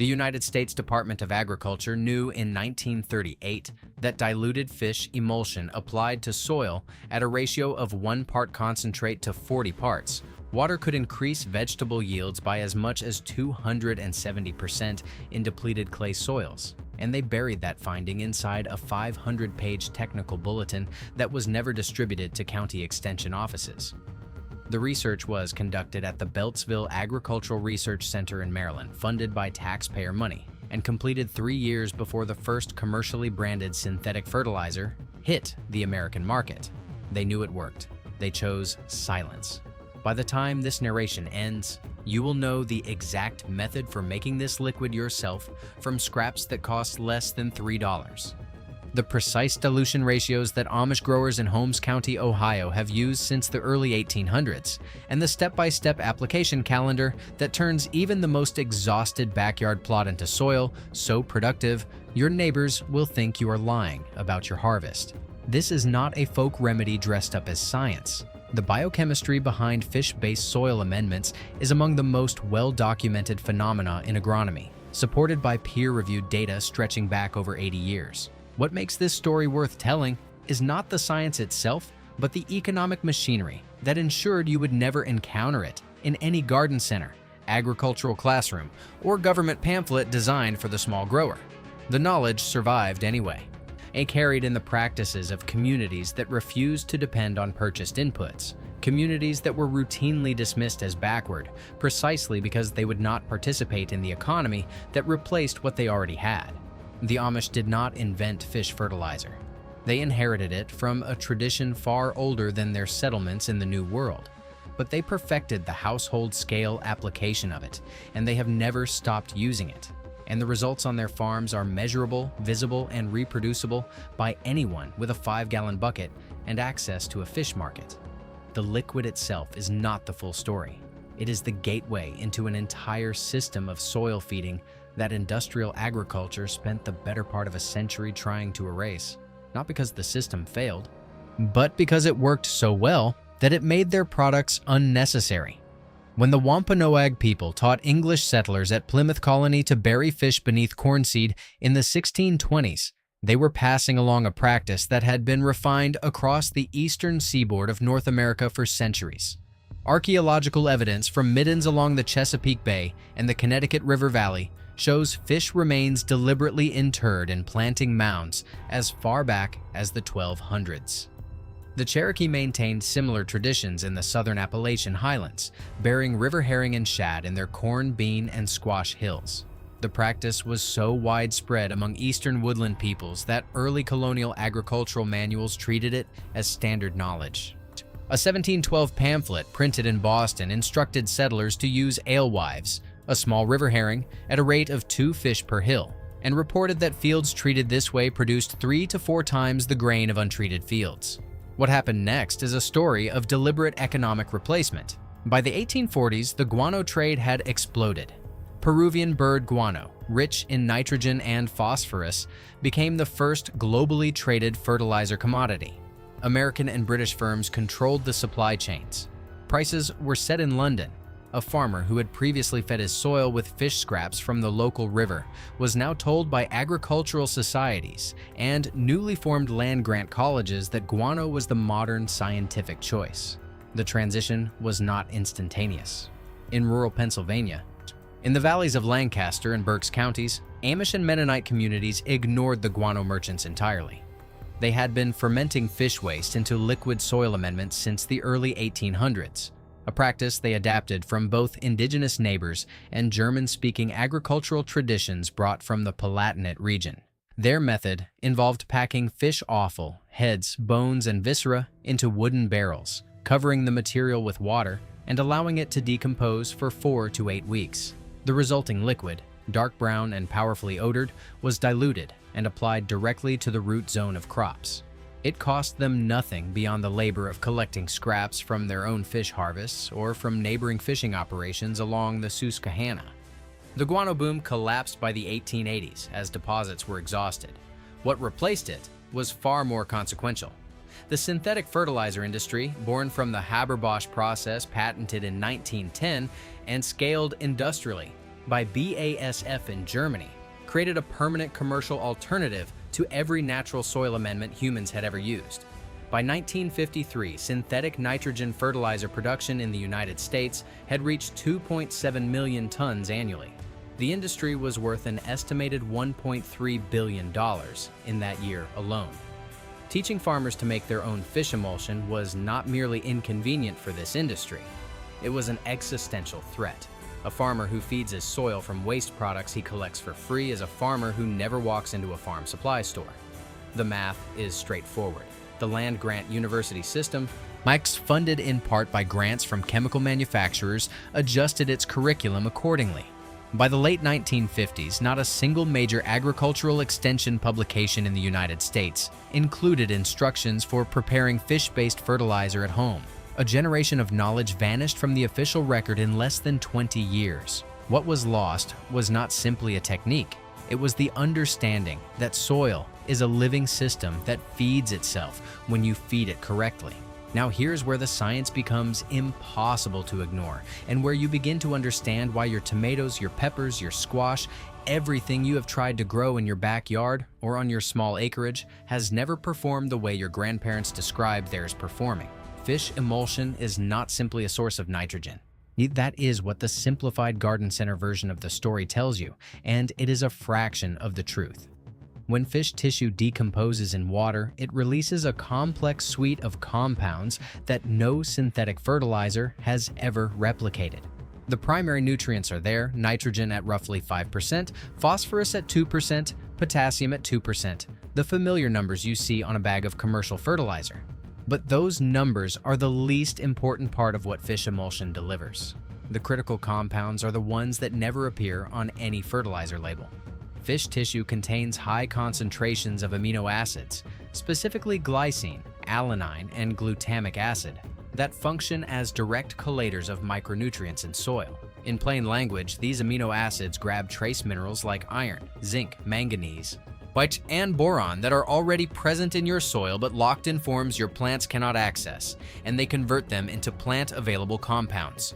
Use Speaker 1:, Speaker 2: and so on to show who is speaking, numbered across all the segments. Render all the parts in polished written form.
Speaker 1: The United States Department of Agriculture knew in 1938 that diluted fish emulsion applied to soil at a ratio of 1 part concentrate to 40 parts. Water could increase vegetable yields by as much as 270% in depleted clay soils, and they buried that finding inside a 500-page technical bulletin that was never distributed to county extension offices. The research was conducted at the Beltsville Agricultural Research Center in Maryland, funded by taxpayer money, and completed 3 years before the first commercially branded synthetic fertilizer hit the American market. They knew it worked. They chose silence. By the time this narration ends, you will know the exact method for making this liquid yourself from scraps that cost less than $3. The precise dilution ratios that Amish growers in Holmes County, Ohio have used since the early 1800s, and the step-by-step application calendar that turns even the most exhausted backyard plot into soil so productive your neighbors will think you are lying about your harvest. This is not a folk remedy dressed up as science. The biochemistry behind fish-based soil amendments is among the most well-documented phenomena in agronomy, supported by peer-reviewed data stretching back over 80 years. What makes this story worth telling is not the science itself, but the economic machinery that ensured you would never encounter it in any garden center, agricultural classroom, or government pamphlet designed for the small grower. The knowledge survived anyway, and carried in the practices of communities that refused to depend on purchased inputs, communities that were routinely dismissed as backward, precisely because they would not participate in the economy that replaced what they already had. The Amish did not invent fish fertilizer. They inherited it from a tradition far older than their settlements in the New World. But they perfected the household-scale application of it, and they have never stopped using it. And the results on their farms are measurable, visible, and reproducible by anyone with a 5-gallon bucket and access to a fish market. The liquid itself is not the full story. It is the gateway into an entire system of soil feeding that industrial agriculture spent the better part of a century trying to erase, not because the system failed, but because it worked so well that it made their products unnecessary. When the Wampanoag people taught English settlers at Plymouth Colony to bury fish beneath corn seed in the 1620s, they were passing along a practice that had been refined across the eastern seaboard of North America for centuries. Archaeological evidence from middens along the Chesapeake Bay and the Connecticut River Valley shows fish remains deliberately interred in planting mounds as far back as the 1200s. The Cherokee maintained similar traditions in the southern Appalachian highlands, burying river herring and shad in their corn, bean, and squash hills. The practice was so widespread among eastern woodland peoples that early colonial agricultural manuals treated it as standard knowledge. A 1712 pamphlet printed in Boston instructed settlers to use alewives, a small river herring, at a rate of 2 fish per hill, and reported that fields treated this way produced 3 to 4 times the grain of untreated fields. What happened next is a story of deliberate economic replacement. By the 1840s, the guano trade had exploded. Peruvian bird guano, rich in nitrogen and phosphorus, became the first globally traded fertilizer commodity. American and British firms controlled the supply chains. Prices were set in London. A farmer who had previously fed his soil with fish scraps from the local river was now told by agricultural societies and newly formed land-grant colleges that guano was the modern scientific choice. The transition was not instantaneous. In rural Pennsylvania, in the valleys of Lancaster and Berks counties, Amish and Mennonite communities ignored the guano merchants entirely. They had been fermenting fish waste into liquid soil amendments since the early 1800s. A practice they adapted from both indigenous neighbors and German-speaking agricultural traditions brought from the Palatinate region. Their method involved packing fish offal, heads, bones, and viscera into wooden barrels, covering the material with water and allowing it to decompose for 4 to 8 weeks. The resulting liquid, dark brown and powerfully odored, was diluted and applied directly to the root zone of crops. It cost them nothing beyond the labor of collecting scraps from their own fish harvests or from neighboring fishing operations along the Susquehanna. The guano boom collapsed by the 1880s as deposits were exhausted. What replaced it was far more consequential. The synthetic fertilizer industry, born from the Haber-Bosch process patented in 1910 and scaled industrially, by BASF in Germany, created a permanent commercial alternative to every natural soil amendment humans had ever used. By 1953, synthetic nitrogen fertilizer production in the United States had reached 2.7 million tons annually. The industry was worth an estimated $1.3 billion in that year alone. Teaching farmers to make their own fish emulsion was not merely inconvenient for this industry, it was an existential threat. A farmer who feeds his soil from waste products he collects for free is a farmer who never walks into a farm supply store. The math is straightforward. The land-grant university system, Mike's funded in part by grants from chemical manufacturers, adjusted its curriculum accordingly. By the late 1950s, not a single major agricultural extension publication in the United States included instructions for preparing fish-based fertilizer at home. A generation of knowledge vanished from the official record in less than 20 years. What was lost was not simply a technique. It was the understanding that soil is a living system that feeds itself when you feed it correctly. Now here's where the science becomes impossible to ignore, and where you begin to understand why your tomatoes, your peppers, your squash, everything you have tried to grow in your backyard or on your small acreage has never performed the way your grandparents described theirs performing. Fish emulsion is not simply a source of nitrogen. That is what the simplified garden center version of the story tells you, and it is a fraction of the truth. When fish tissue decomposes in water, it releases a complex suite of compounds that no synthetic fertilizer has ever replicated. The primary nutrients are there: nitrogen at roughly 5%, phosphorus at 2%, potassium at 2%, the familiar numbers you see on a bag of commercial fertilizer. But those numbers are the least important part of what fish emulsion delivers. The critical compounds are the ones that never appear on any fertilizer label. Fish tissue contains high concentrations of amino acids, specifically glycine, alanine, and glutamic acid, that function as direct chelators of micronutrients in soil. In plain language, these amino acids grab trace minerals like iron, zinc, manganese, and boron that are already present in your soil but locked in forms your plants cannot access, and they convert them into plant-available compounds.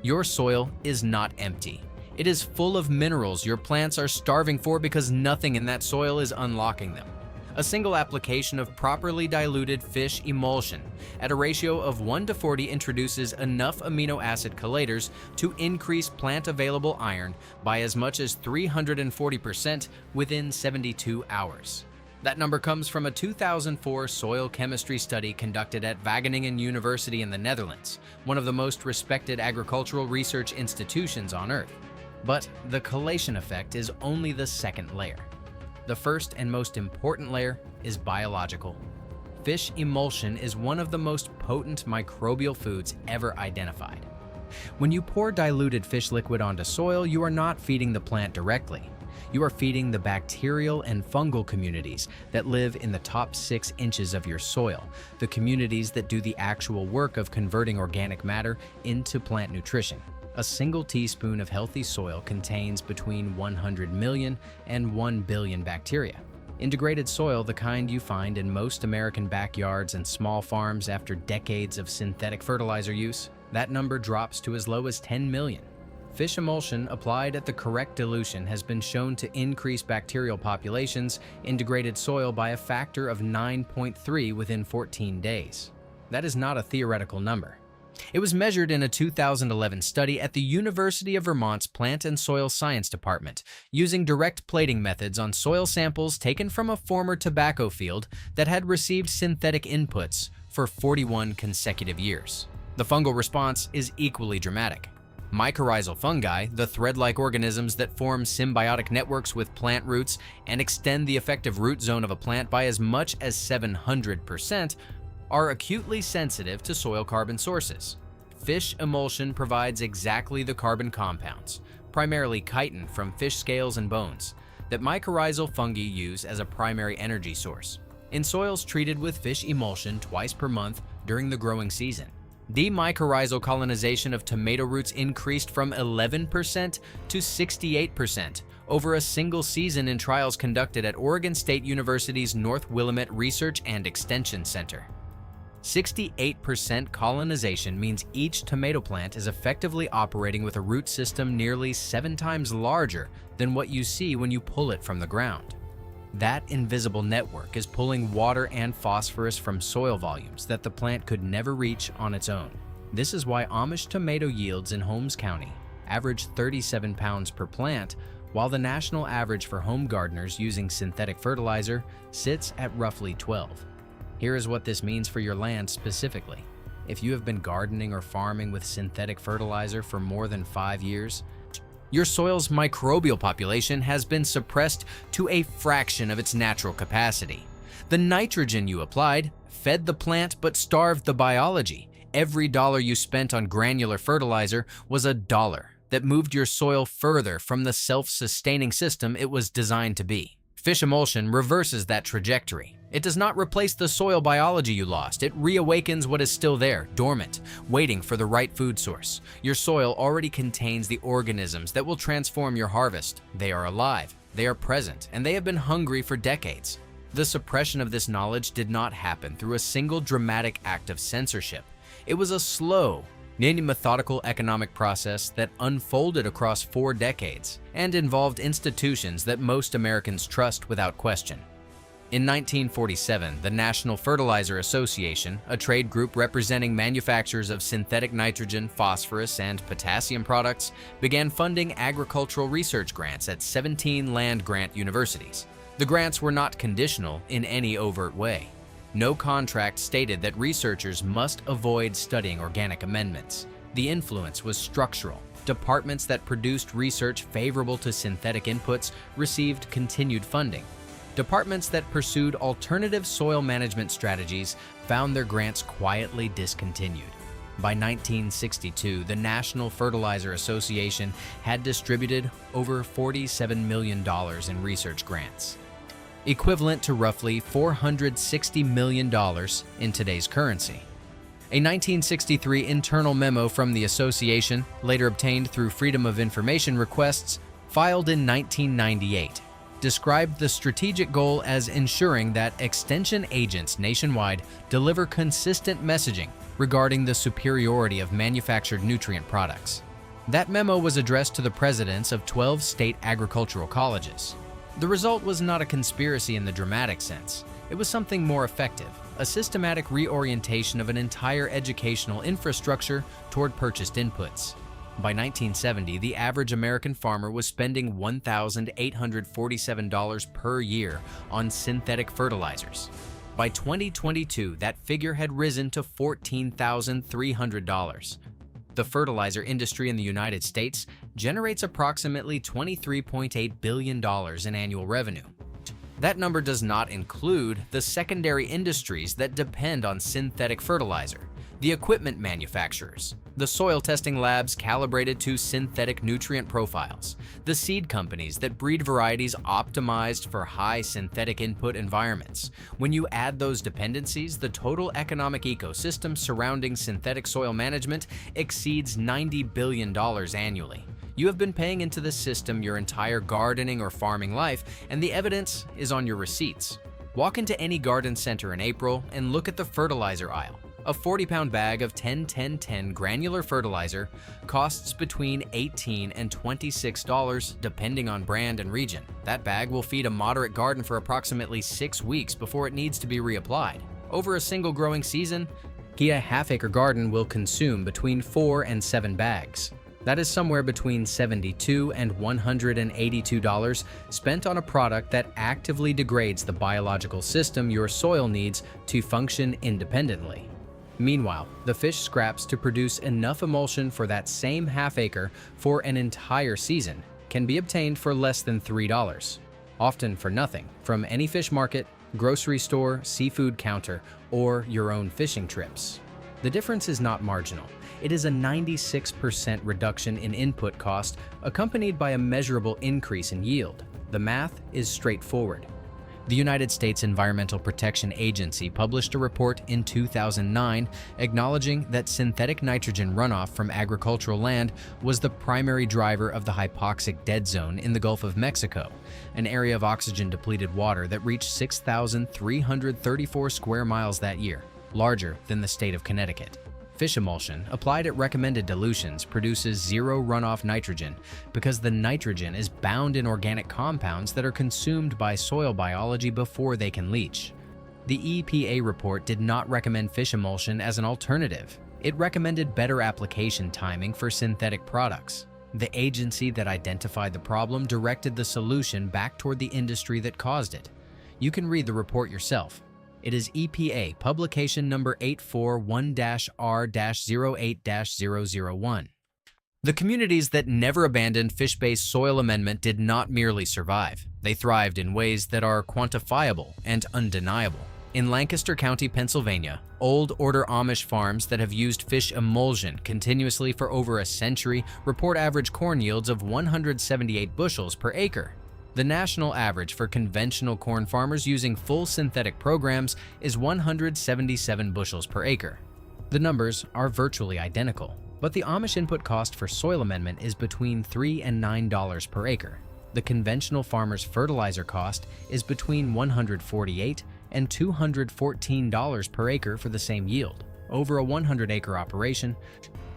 Speaker 1: Your soil is not empty. It is full of minerals your plants are starving for because nothing in that soil is unlocking them. A single application of properly diluted fish emulsion at a ratio of 1:40 introduces enough amino acid chelators to increase plant-available iron by as much as 340% within 72 hours. That number comes from a 2004 soil chemistry study conducted at Wageningen University in the Netherlands, one of the most respected agricultural research institutions on Earth. But the chelation effect is only the second layer. The first and most important layer is biological. Fish emulsion is one of the most potent microbial foods ever identified. When you pour diluted fish liquid onto soil, you are not feeding the plant directly. You are feeding the bacterial and fungal communities that live in the top 6 inches of your soil, the communities that do the actual work of converting organic matter into plant nutrition. A single teaspoon of healthy soil contains between 100 million and 1 billion bacteria. In degraded soil, the kind you find in most American backyards and small farms after decades of synthetic fertilizer use, that number drops to as low as 10 million. Fish emulsion applied at the correct dilution has been shown to increase bacterial populations in degraded soil by a factor of 9.3 within 14 days. That is not a theoretical number. It was measured in a 2011 study at the University of Vermont's Plant and Soil Science Department, using direct plating methods on soil samples taken from a former tobacco field that had received synthetic inputs for 41 consecutive years. The fungal response is equally dramatic. Mycorrhizal fungi, the thread-like organisms that form symbiotic networks with plant roots and extend the effective root zone of a plant by as much as 700%, are acutely sensitive to soil carbon sources. Fish emulsion provides exactly the carbon compounds, primarily chitin from fish scales and bones, that mycorrhizal fungi use as a primary energy source. In soils treated with fish emulsion twice per month during the growing season, demycorrhizal colonization of tomato roots increased from 11% to 68% over a single season in trials conducted at Oregon State University's North Willamette Research and Extension Center. 68% colonization means each tomato plant is effectively operating with a root system nearly 7 times larger than what you see when you pull it from the ground. That invisible network is pulling water and phosphorus from soil volumes that the plant could never reach on its own. This is why Amish tomato yields in Holmes County average 37 pounds per plant, while the national average for home gardeners using synthetic fertilizer sits at roughly 12. Here is what this means for your land specifically. If you have been gardening or farming with synthetic fertilizer for more than 5 years, your soil's microbial population has been suppressed to a fraction of its natural capacity. The nitrogen you applied fed the plant but starved the biology. Every dollar you spent on granular fertilizer was a dollar that moved your soil further from the self-sustaining system it was designed to be. Fish emulsion reverses that trajectory. It does not replace the soil biology you lost. It reawakens what is still there, dormant, waiting for the right food source. Your soil already contains the organisms that will transform your harvest. They are alive, they are present, and they have been hungry for decades. The suppression of this knowledge did not happen through a single dramatic act of censorship. It was a slow, methodical economic process that unfolded across 4 decades and involved institutions that most Americans trust without question. In 1947, the National Fertilizer Association, a trade group representing manufacturers of synthetic nitrogen, phosphorus, and potassium products, began funding agricultural research grants at 17 land-grant universities. The grants were not conditional in any overt way. No contract stated that researchers must avoid studying organic amendments. The influence was structural. Departments that produced research favorable to synthetic inputs received continued funding. Departments that pursued alternative soil management strategies found their grants quietly discontinued. By 1962, the National Fertilizer Association had distributed over $47 million in research grants, equivalent to roughly $460 million in today's currency. A 1963 internal memo from the association, later obtained through Freedom of Information requests, filed in 1998, described the strategic goal as ensuring that extension agents nationwide deliver consistent messaging regarding the superiority of manufactured nutrient products. That memo was addressed to the presidents of 12 state agricultural colleges. The result was not a conspiracy in the dramatic sense. It was something more effective, a systematic reorientation of an entire educational infrastructure toward purchased inputs. By 1970, the average American farmer was spending $1,847 per year on synthetic fertilizers. By 2022, that figure had risen to $14,300. The fertilizer industry in the United States generates approximately $23.8 billion in annual revenue. That number does not include the secondary industries that depend on synthetic fertilizer, the equipment manufacturers, the soil testing labs calibrated to synthetic nutrient profiles, the seed companies that breed varieties optimized for high synthetic input environments. When you add those dependencies, the total economic ecosystem surrounding synthetic soil management exceeds $90 billion annually. You have been paying into this system your entire gardening or farming life, and the evidence is on your receipts. Walk into any garden center in April and look at the fertilizer aisle. A 40-pound bag of 10-10-10 granular fertilizer costs between $18 and $26 depending on brand and region. That bag will feed a moderate garden for approximately 6 weeks before it needs to be reapplied. Over a single growing season, a half-acre garden will consume between 4 and 7 bags. That is somewhere between $72 and $182 spent on a product that actively degrades the biological system your soil needs to function independently. Meanwhile, the fish scraps to produce enough emulsion for that same half-acre for an entire season can be obtained for less than $3, often for nothing, from any fish market, grocery store, seafood counter, or your own fishing trips. The difference is not marginal. It is a 96% reduction in input cost accompanied by a measurable increase in yield. The math is straightforward. The United States Environmental Protection Agency published a report in 2009 acknowledging that synthetic nitrogen runoff from agricultural land was the primary driver of the hypoxic dead zone in the Gulf of Mexico, an area of oxygen-depleted water that reached 6,334 square miles that year. larger than the state of Connecticut. Fish emulsion, applied at recommended dilutions, produces zero runoff nitrogen because the nitrogen is bound in organic compounds that are consumed by soil biology before they can leach. The EPA report did not recommend fish emulsion as an alternative. It recommended better application timing for synthetic products. The agency that identified the problem directed the solution back toward the industry that caused it. You can read the report yourself. It is EPA publication number 841-R-08-001. The communities that never abandoned fish-based soil amendment did not merely survive. They thrived in ways that are quantifiable and undeniable. In Lancaster County, Pennsylvania, old order Amish farms that have used fish emulsion continuously for over a century report average corn yields of 178 bushels per acre. The national average for conventional corn farmers using full synthetic programs is 177 bushels per acre. The numbers are virtually identical, but the Amish input cost for soil amendment is between $3 and $9 per acre. The conventional farmer's fertilizer cost is between $148 and $214 per acre for the same yield. Over a 100-acre operation,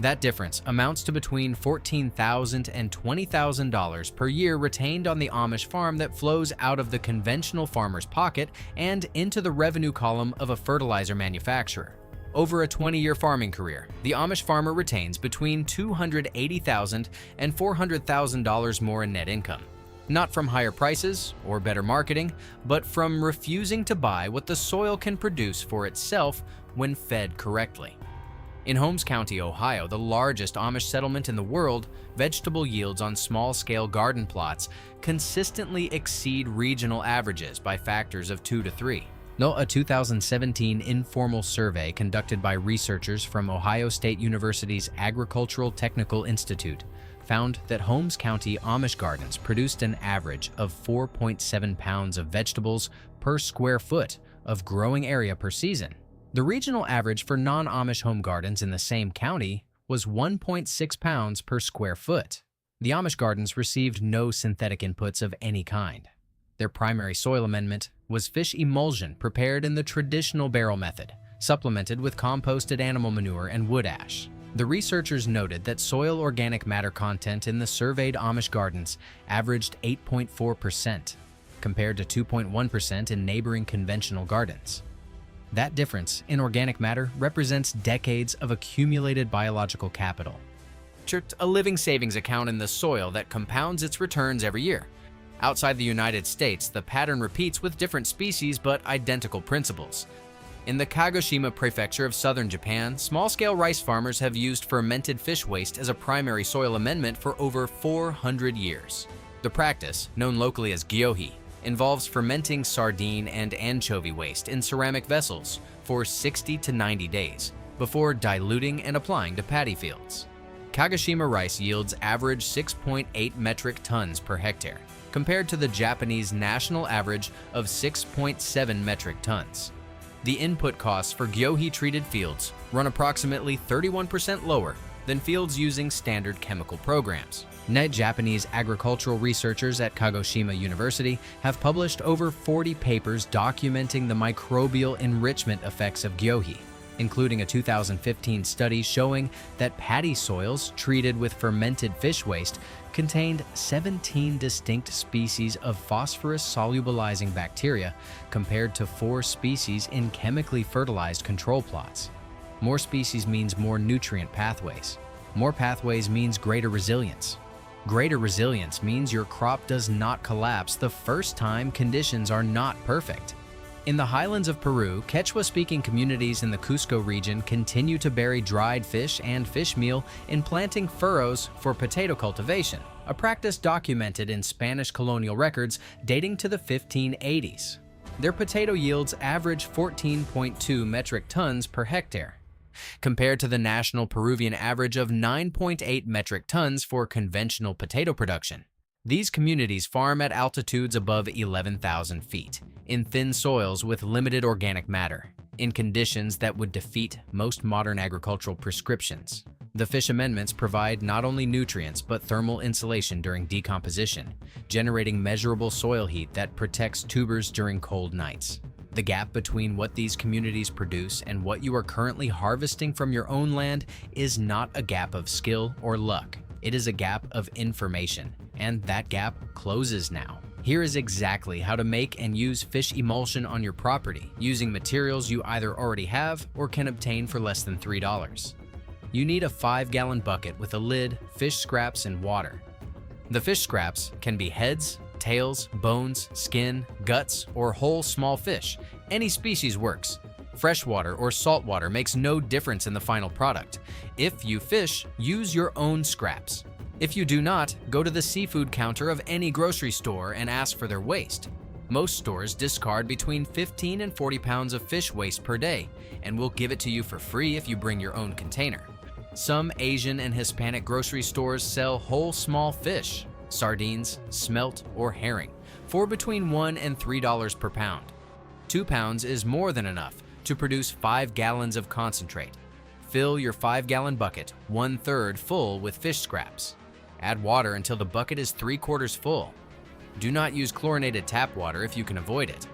Speaker 1: that difference amounts to between $14,000 and $20,000 per year retained on the Amish farm that flows out of the conventional farmer's pocket and into the revenue column of a fertilizer manufacturer. Over a 20-year farming career, the Amish farmer retains between $280,000 and $400,000 more in net income. Not from higher prices or better marketing, but from refusing to buy what the soil can produce for itself when fed correctly. In Holmes County, Ohio, the largest Amish settlement in the world, vegetable yields on small-scale garden plots consistently exceed regional averages by factors of 2 to 3. A 2017 informal survey conducted by researchers from Ohio State University's Agricultural Technical Institute found that Holmes County Amish gardens produced an average of 4.7 pounds of vegetables per square foot of growing area per season. The regional average for non-Amish home gardens in the same county was 1.6 pounds per square foot. The Amish gardens received no synthetic inputs of any kind. Their primary soil amendment was fish emulsion prepared in the traditional barrel method, supplemented with composted animal manure and wood ash. The researchers noted that soil organic matter content in the surveyed Amish gardens averaged 8.4%, compared to 2.1% in neighboring conventional gardens. That difference in organic matter represents decades of accumulated biological capital. A living savings account in the soil that compounds its returns every year. Outside the United States, the pattern repeats with different species but identical principles. In the Kagoshima prefecture of southern Japan, small-scale rice farmers have used fermented fish waste as a primary soil amendment for over 400 years. The practice, known locally as gyohi, involves fermenting sardine and anchovy waste in ceramic vessels for 60 to 90 days before diluting and applying to paddy fields. Kagoshima rice yields average 6.8 metric tons per hectare, compared to the Japanese national average of 6.7 metric tons. The input costs for gyohi-treated fields run approximately 31% lower than fields using standard chemical programs. Japanese agricultural researchers at Kagoshima University have published over 40 papers documenting the microbial enrichment effects of gyohi, including a 2015 study showing that paddy soils treated with fermented fish waste contained 17 distinct species of phosphorus-solubilizing bacteria compared to 4 species in chemically fertilized control plots. More species means more nutrient pathways. More pathways means greater resilience. Greater resilience means your crop does not collapse the first time conditions are not perfect. In the highlands of Peru, Quechua-speaking communities in the Cusco region continue to bury dried fish and fish meal in planting furrows for potato cultivation, a practice documented in Spanish colonial records dating to the 1580s. Their potato yields average 14.2 metric tons per hectare, compared to the national Peruvian average of 9.8 metric tons for conventional potato production. These communities farm at altitudes above 11,000 feet, in thin soils with limited organic matter, in conditions that would defeat most modern agricultural prescriptions. The fish amendments provide not only nutrients but thermal insulation during decomposition, generating measurable soil heat that protects tubers during cold nights. The gap between what these communities produce and what you are currently harvesting from your own land is not a gap of skill or luck. It is a gap of information, and that gap closes now. Here is exactly how to make and use fish emulsion on your property using materials you either already have or can obtain for less than $3. You need a 5-gallon bucket with a lid, fish scraps, and water. The fish scraps can be heads, tails, bones, skin, guts, or whole small fish. Any species works. Freshwater or saltwater makes no difference in the final product. If you fish, use your own scraps. If you do not, go to the seafood counter of any grocery store and ask for their waste. Most stores discard between 15 and 40 pounds of fish waste per day, and will give it to you for free if you bring your own container. Some Asian and Hispanic grocery stores sell whole small fish, sardines, smelt, or herring, for between $1 and $3 per pound. 2 pounds is more than enough to produce 5 gallons of concentrate. Fill your 5-gallon bucket 1/3 full with fish scraps. Add water until the bucket is 3/4 full. Do not use chlorinated tap water if you can avoid it.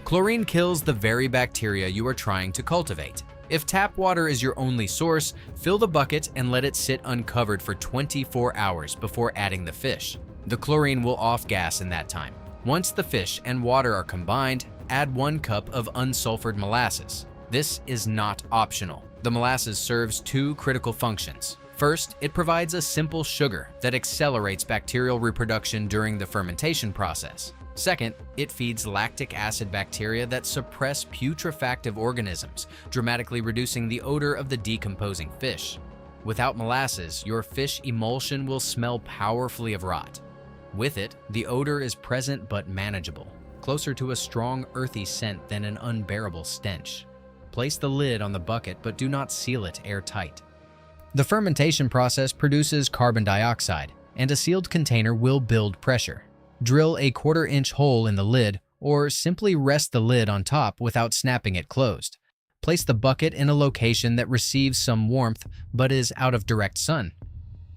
Speaker 1: Chlorine kills the very bacteria you are trying to cultivate. If tap water is your only source, fill the bucket and let it sit uncovered for 24 hours before adding the fish. The chlorine will off-gas in that time. Once the fish and water are combined, add 1 cup of unsulfured molasses. This is not optional. The molasses serves 2 critical functions. First, it provides a simple sugar that accelerates bacterial reproduction during the fermentation process. Second, it feeds lactic acid bacteria that suppress putrefactive organisms, dramatically reducing the odor of the decomposing fish. Without molasses, your fish emulsion will smell powerfully of rot. With it, the odor is present but manageable, closer to a strong earthy scent than an unbearable stench. Place the lid on the bucket but do not seal it airtight. The fermentation process produces carbon dioxide, and a sealed container will build pressure. Drill a 1/4-inch hole in the lid, or simply rest the lid on top without snapping it closed. Place the bucket in a location that receives some warmth but is out of direct sun.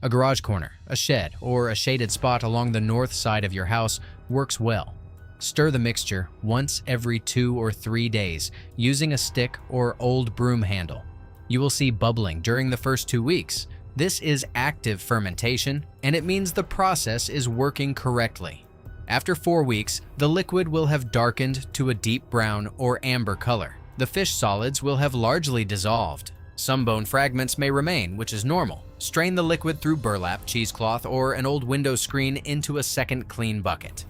Speaker 1: A garage corner, a shed, or a shaded spot along the north side of your house works well. Stir the mixture once every 2 or 3 days using a stick or old broom handle. You will see bubbling during the first 2 weeks. This is active fermentation, and it means the process is working correctly. After 4 weeks, the liquid will have darkened to a deep brown or amber color. The fish solids will have largely dissolved. Some bone fragments may remain, which is normal. Strain the liquid through burlap, cheesecloth, or an old window screen into a second clean bucket.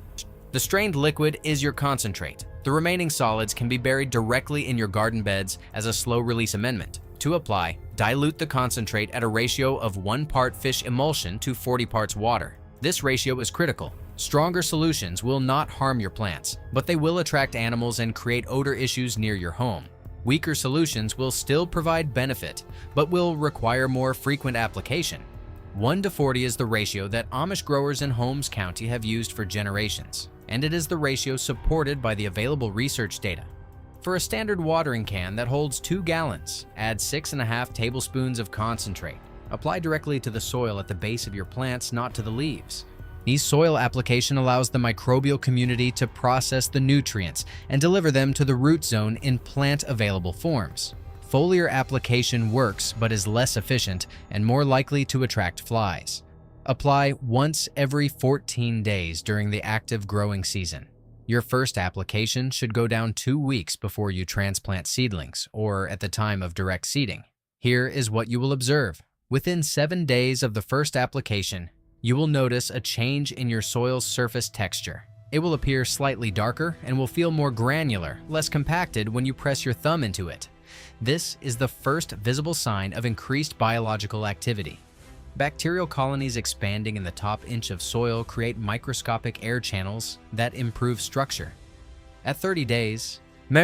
Speaker 1: The strained liquid is your concentrate. The remaining solids can be buried directly in your garden beds as a slow-release amendment. To apply, dilute the concentrate at a ratio of 1 part fish emulsion to 40 parts water. This ratio is critical. Stronger solutions will not harm your plants, but they will attract animals and create odor issues near your home. Weaker solutions will still provide benefit, but will require more frequent application. 1:40 is the ratio that Amish growers in Holmes County have used for generations, and it is the ratio supported by the available research data. For a standard watering can that holds 2 gallons, add 6.5 tablespoons of concentrate. Apply directly to the soil at the base of your plants, not to the leaves. Each soil application allows the microbial community to process the nutrients and deliver them to the root zone in plant-available forms. Foliar application works but is less efficient and more likely to attract flies. Apply once every 14 days during the active growing season. Your first application should go down 2 weeks before you transplant seedlings or at the time of direct seeding. Here is what you will observe. Within 7 days of the first application, you will notice a change in your soil's surface texture. It will appear slightly darker and will feel more granular, less compacted when you press your thumb into it. This is the first visible sign of increased biological activity. Bacterial colonies expanding in the top inch of soil create microscopic air channels that improve structure. At 30 days,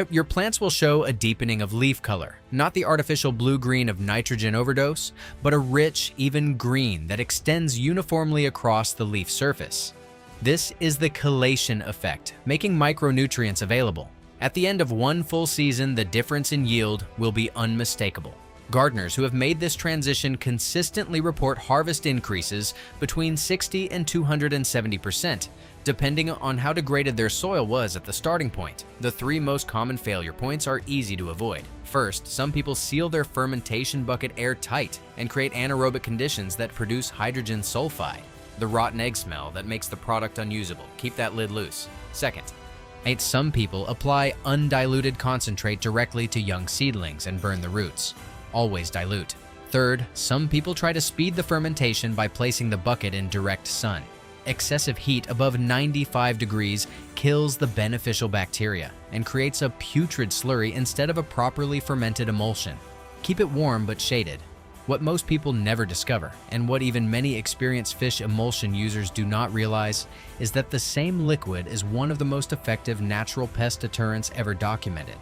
Speaker 1: your plants will show a deepening of leaf color, not the artificial blue-green of nitrogen overdose, but a rich, even green that extends uniformly across the leaf surface. This is the chelation effect, making micronutrients available. At the end of 1 full season, the difference in yield will be unmistakable. Gardeners who have made this transition consistently report harvest increases between 60 and 270%, depending on how degraded their soil was at the starting point. The three most common failure points are easy to avoid. First, some people seal their fermentation bucket airtight and create anaerobic conditions that produce hydrogen sulfide, the rotten egg smell that makes the product unusable. Keep that lid loose. Second, some people apply undiluted concentrate directly to young seedlings and burn the roots. Always dilute. Third, some people try to speed the fermentation by placing the bucket in direct sun. Excessive heat above 95 degrees kills the beneficial bacteria and creates a putrid slurry instead of a properly fermented emulsion. Keep it warm but shaded. What most people never discover, and what even many experienced fish emulsion users do not realize, is that the same liquid is one of the most effective natural pest deterrents ever documented.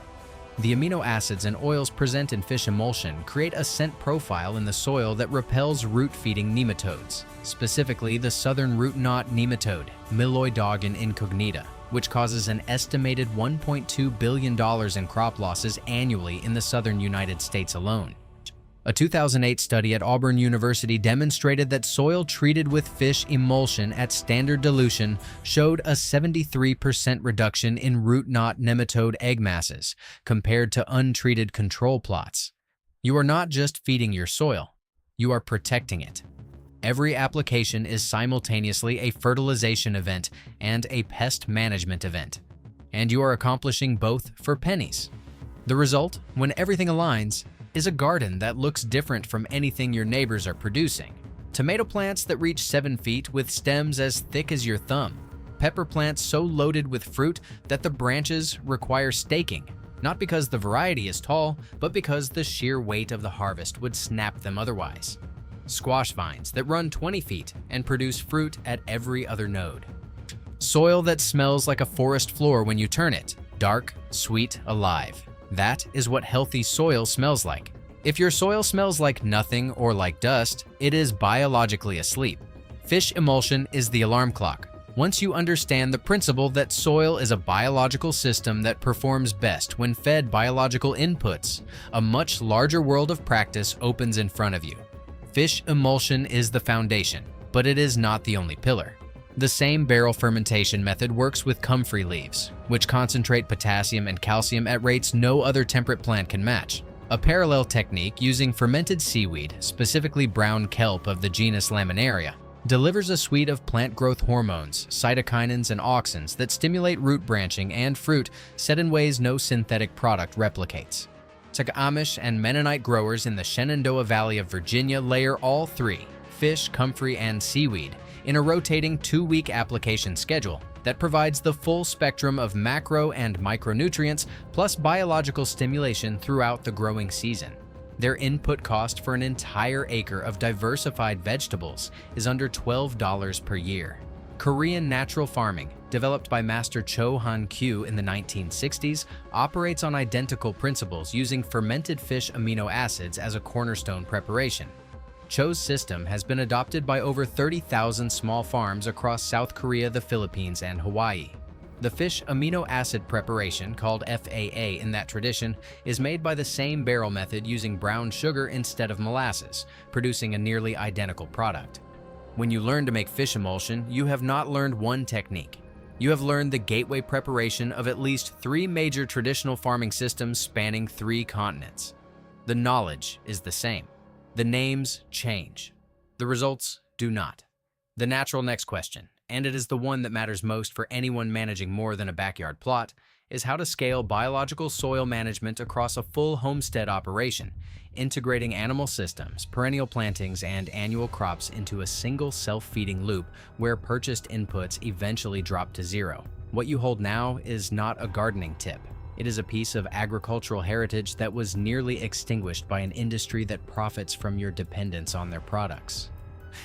Speaker 1: The amino acids and oils present in fish emulsion create a scent profile in the soil that repels root-feeding nematodes, specifically the southern root knot nematode, Myloidogon incognita, which causes an estimated $1.2 billion in crop losses annually in the southern United States alone. A 2008 study at Auburn University demonstrated that soil treated with fish emulsion at standard dilution showed a 73% reduction in root knot nematode egg masses compared to untreated control plots. You are not just feeding your soil, you are protecting it. Every application is simultaneously a fertilization event and a pest management event, and you are accomplishing both for pennies. The result, when everything aligns, is a garden that looks different from anything your neighbors are producing. Tomato plants that reach 7 feet with stems as thick as your thumb. Pepper plants so loaded with fruit that the branches require staking, not because the variety is tall, but because the sheer weight of the harvest would snap them otherwise. Squash vines that run 20 feet and produce fruit at every other node. Soil that smells like a forest floor when you turn it, dark, sweet, alive. That is what healthy soil smells like. If your soil smells like nothing or like dust, it is biologically asleep. Fish emulsion is the alarm clock. Once you understand the principle that soil is a biological system that performs best when fed biological inputs, a much larger world of practice opens in front of you. Fish emulsion is the foundation, but it is not the only pillar. The same barrel fermentation method works with comfrey leaves, which concentrate potassium and calcium at rates no other temperate plant can match. A parallel technique using fermented seaweed, specifically brown kelp of the genus Laminaria, delivers a suite of plant growth hormones, cytokinins, and auxins that stimulate root branching and fruit set in ways no synthetic product replicates. Amish and Mennonite growers in the Shenandoah Valley of Virginia layer all three, fish, comfrey, and seaweed, in a rotating 2-week application schedule that provides the full spectrum of macro and micronutrients plus biological stimulation throughout the growing season. Their input cost for an entire acre of diversified vegetables is under $12 per year. Korean natural farming, developed by Master Cho Han-kyu in the 1960s, operates on identical principles using fermented fish amino acids as a cornerstone preparation. Cho's system has been adopted by over 30,000 small farms across South Korea, the Philippines, and Hawaii. The fish amino acid preparation, called FAA in that tradition, is made by the same barrel method using brown sugar instead of molasses, producing a nearly identical product. When you learn to make fish emulsion, you have not learned one technique. You have learned the gateway preparation of at least 3 major traditional farming systems spanning 3 continents. The knowledge is the same. The names change. The results do not. The natural next question, and it is the one that matters most for anyone managing more than a backyard plot, is how to scale biological soil management across a full homestead operation, integrating animal systems, perennial plantings, and annual crops into a single self-feeding loop where purchased inputs eventually drop to zero. What you hold now is not a gardening tip. It is a piece of agricultural heritage that was nearly extinguished by an industry that profits from your dependence on their products.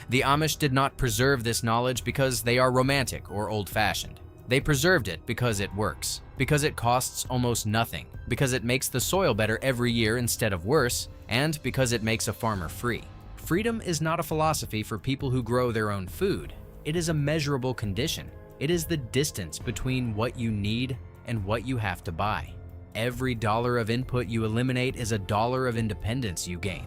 Speaker 1: The Amish did not preserve this knowledge because they are romantic or old-fashioned. They preserved it because it works, because it costs almost nothing, because it makes the soil better every year instead of worse, and because it makes a farmer free. Freedom is not a philosophy for people who grow their own food. It is a measurable condition. It is the distance between what you need and what you have to buy. Every dollar of input you eliminate is a dollar of independence you gain.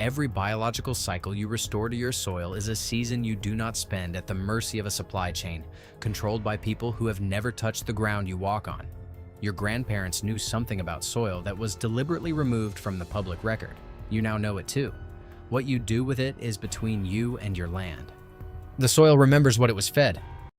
Speaker 1: Every biological cycle you restore to your soil is a season you do not spend at the mercy of a supply chain, controlled by people who have never touched the ground you walk on. Your grandparents knew something about soil that was deliberately removed from the public record. You now know it too. What you do with it is between you and your land. The soil remembers what it was fed.